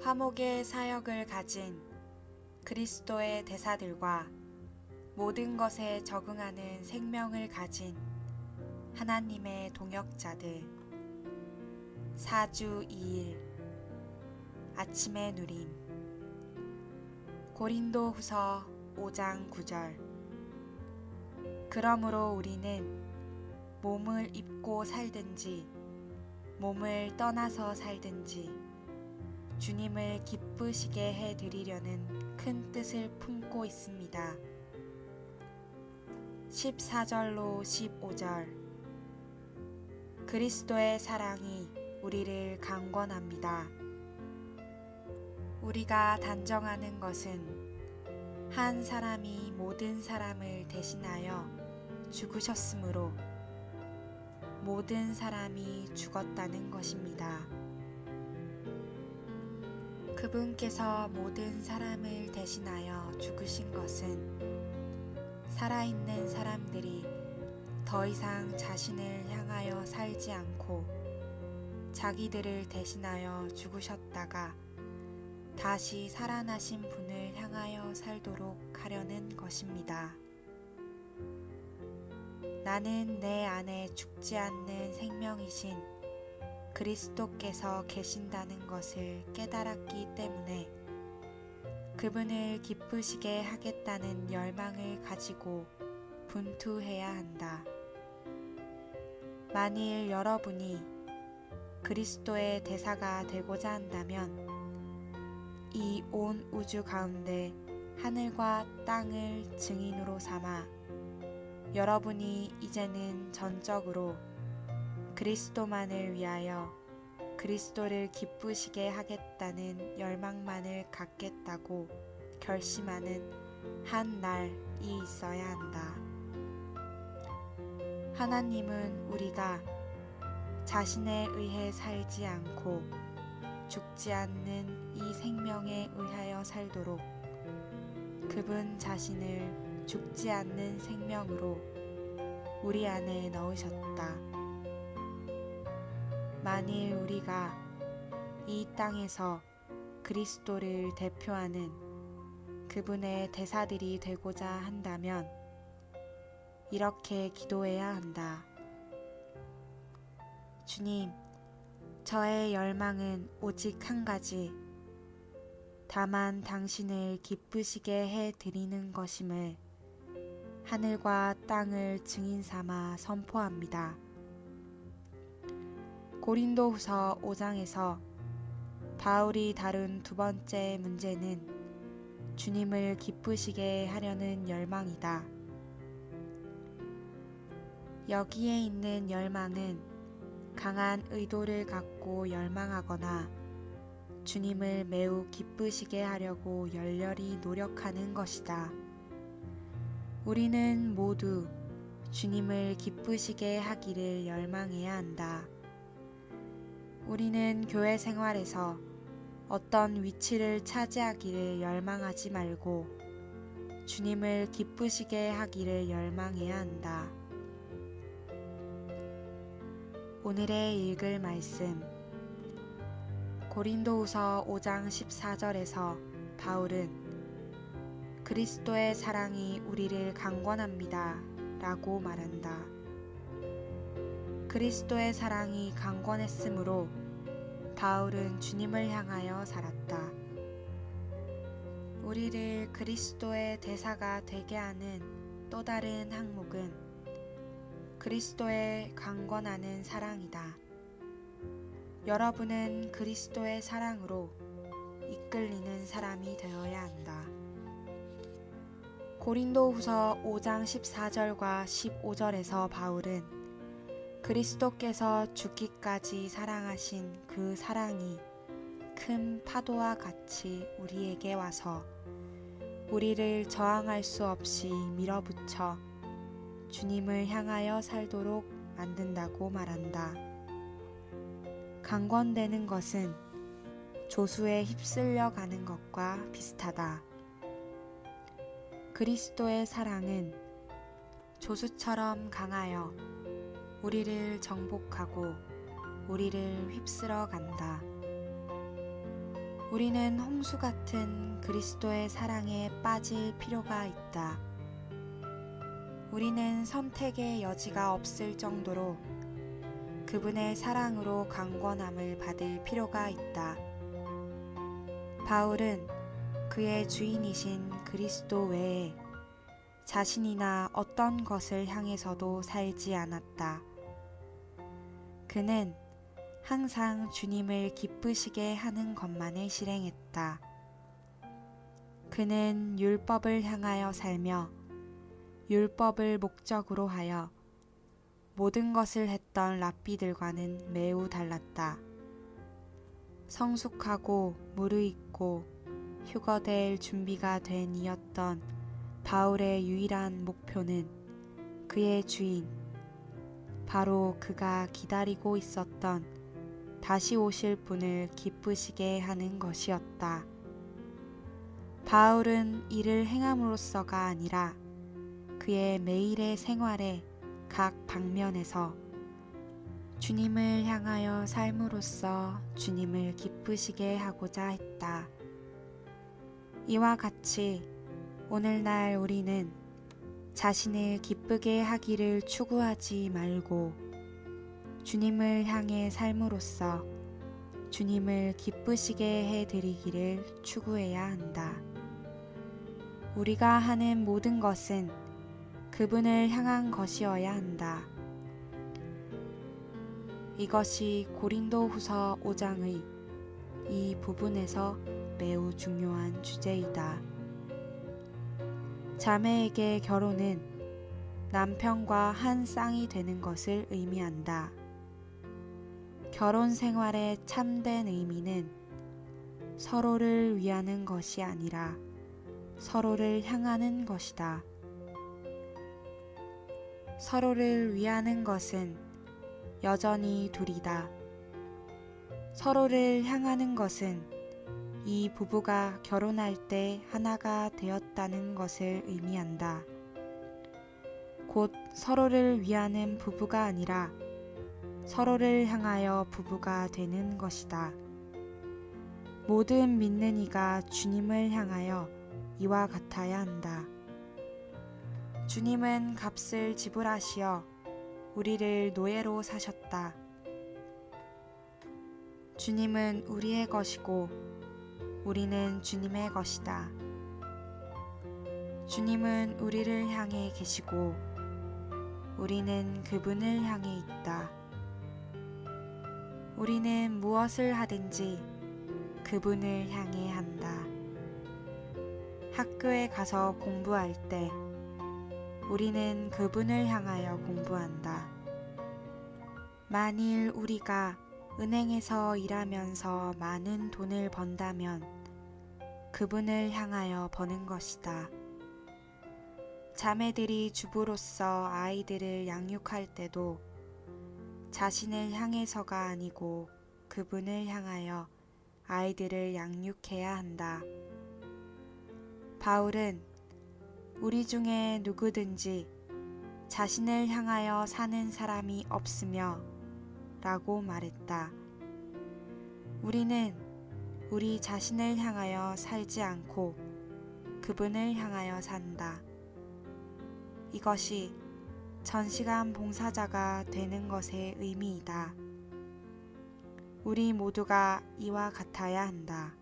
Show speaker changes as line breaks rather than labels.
화목의 사역을 가진 그리스도의 대사들과 모든 것에 적응하는 생명을 가진 하나님의 동역자들. 4주 2일 아침의 누림. 고린도후서 5장 9절. 그러므로 우리는 몸을 입고 살든지 몸을 떠나서 살든지 주님을 기쁘시게 해드리려는 큰 뜻을 품고 있습니다. 14절로 15절. 그리스도의 사랑이 우리를 강권합니다. 우리가 단정하는 것은 한 사람이 모든 사람을 대신하여 죽으셨으므로 모든 사람이 죽었다는 것입니다. 그분께서 모든 사람을 대신하여 죽으신 것은 살아있는 사람들이 더 이상 자신을 향하여 살지 않고 자기들을 대신하여 죽으셨다가 다시 살아나신 분을 향하여 살도록 하려는 것입니다. 나는 내 안에 죽지 않는 생명이신 그리스도께서 계신다는 것을 깨달았기 때문에 그분을 기쁘시게 하겠다는 열망을 가지고 분투해야 한다. 만일 여러분이 그리스도의 대사가 되고자 한다면 이 온 우주 가운데 하늘과 땅을 증인으로 삼아 여러분이 이제는 전적으로 그리스도만을 위하여 그리스도를 기쁘시게 하겠다는 열망만을 갖겠다고 결심하는 한 날이 있어야 한다. 하나님은 우리가 자신에 의해 살지 않고 죽지 않는 이 생명에 의하여 살도록 그분 자신을 죽지 않는 생명으로 우리 안에 넣으셨다. 만일 우리가 이 땅에서 그리스도를 대표하는 그분의 대사들이 되고자 한다면 이렇게 기도해야 한다. 주님, 저의 열망은 오직 한 가지, 다만 당신을 기쁘시게 해 드리는 것임을 하늘과 땅을 증인 삼아 선포합니다. 고린도후서 5장에서 바울이 다룬 두 번째 문제는 주님을 기쁘시게 하려는 열망이다. 여기에 있는 열망은 강한 의도를 갖고 열망하거나 주님을 매우 기쁘시게 하려고 열렬히 노력하는 것이다. 우리는 모두 주님을 기쁘시게 하기를 열망해야 한다. 우리는 교회 생활에서 어떤 위치를 차지하기를 열망하지 말고 주님을 기쁘시게 하기를 열망해야 한다. 오늘의 읽을 말씀. 고린도후서 5장 14절에서 바울은 그리스도의 사랑이 우리를 강권합니다 라고 말한다. 그리스도의 사랑이 강권했으므로 바울은 주님을 향하여 살았다. 우리를 그리스도의 대사가 되게 하는 또 다른 항목은 그리스도의 강권하는 사랑이다. 여러분은 그리스도의 사랑으로 이끌리는 사람이 되어야 한다. 고린도후서 5장 14절과 15절에서 바울은 그리스도께서 죽기까지 사랑하신 그 사랑이 큰 파도와 같이 우리에게 와서 우리를 저항할 수 없이 밀어붙여 주님을 향하여 살도록 만든다고 말한다. 강권되는 것은 조수에 휩쓸려 가는 것과 비슷하다. 그리스도의 사랑은 조수처럼 강하여 우리를 정복하고 우리를 휩쓸어 간다. 우리는 홍수 같은 그리스도의 사랑에 빠질 필요가 있다. 우리는 선택의 여지가 없을 정도로 그분의 사랑으로 강권함을 받을 필요가 있다. 바울은 그의 주인이신 그리스도 외에 자신이나 어떤 것을 향해서도 살지 않았다. 그는 항상 주님을 기쁘시게 하는 것만을 실행했다. 그는 율법을 향하여 살며 율법을 목적으로 하여 모든 것을 했던 랍비들과는 매우 달랐다. 성숙하고 무르익고 휴거될 준비가 된 이였던 바울의 유일한 목표는 그의 주인, 바로 그가 기다리고 있었던 다시 오실 분을 기쁘시게 하는 것이었다. 바울은 이를 행함으로써가 아니라 그의 매일의 생활의 각 방면에서 주님을 향하여 삶으로써 주님을 기쁘시게 하고자 했다. 이와 같이 오늘날 우리는 자신을 기쁘게 하기를 추구하지 말고 주님을 향해 삶으로써 주님을 기쁘시게 해드리기를 추구해야 한다. 우리가 하는 모든 것은 그분을 향한 것이어야 한다. 이것이 고린도후서 5장의 이 부분에서 매우 중요한 주제이다. 자매에게 결혼은 남편과 한 쌍이 되는 것을 의미한다. 결혼 생활의 참된 의미는 서로를 위하는 것이 아니라 서로를 향하는 것이다. 서로를 위하는 것은 여전히 둘이다. 서로를 향하는 것은 이 부부가 결혼할 때 하나가 되었다는 것을 의미한다. 곧 서로를 위하는 부부가 아니라 서로를 향하여 부부가 되는 것이다. 모든 믿는 이가 주님을 향하여 이와 같아야 한다. 주님은 값을 지불하시어 우리를 노예로 사셨다. 주님은 우리의 것이고 우리는 주님의 것이다. 주님은 우리를 향해 계시고 우리는 그분을 향해 있다. 우리는 무엇을 하든지 그분을 향해 한다. 학교에 가서 공부할 때 우리는 그분을 향하여 공부한다. 만일 우리가 은행에서 일하면서 많은 돈을 번다면 그분을 향하여 버는 것이다. 자매들이 주부로서 아이들을 양육할 때도 자신을 향해서가 아니고 그분을 향하여 아이들을 양육해야 한다. 바울은 우리 중에 누구든지 자신을 향하여 사는 사람이 없으며 라고 말했다. 우리는 우리 자신을 향하여 살지 않고 그분을 향하여 산다. 이것이 전시간 봉사자가 되는 것의 의미이다. 우리 모두가 이와 같아야 한다.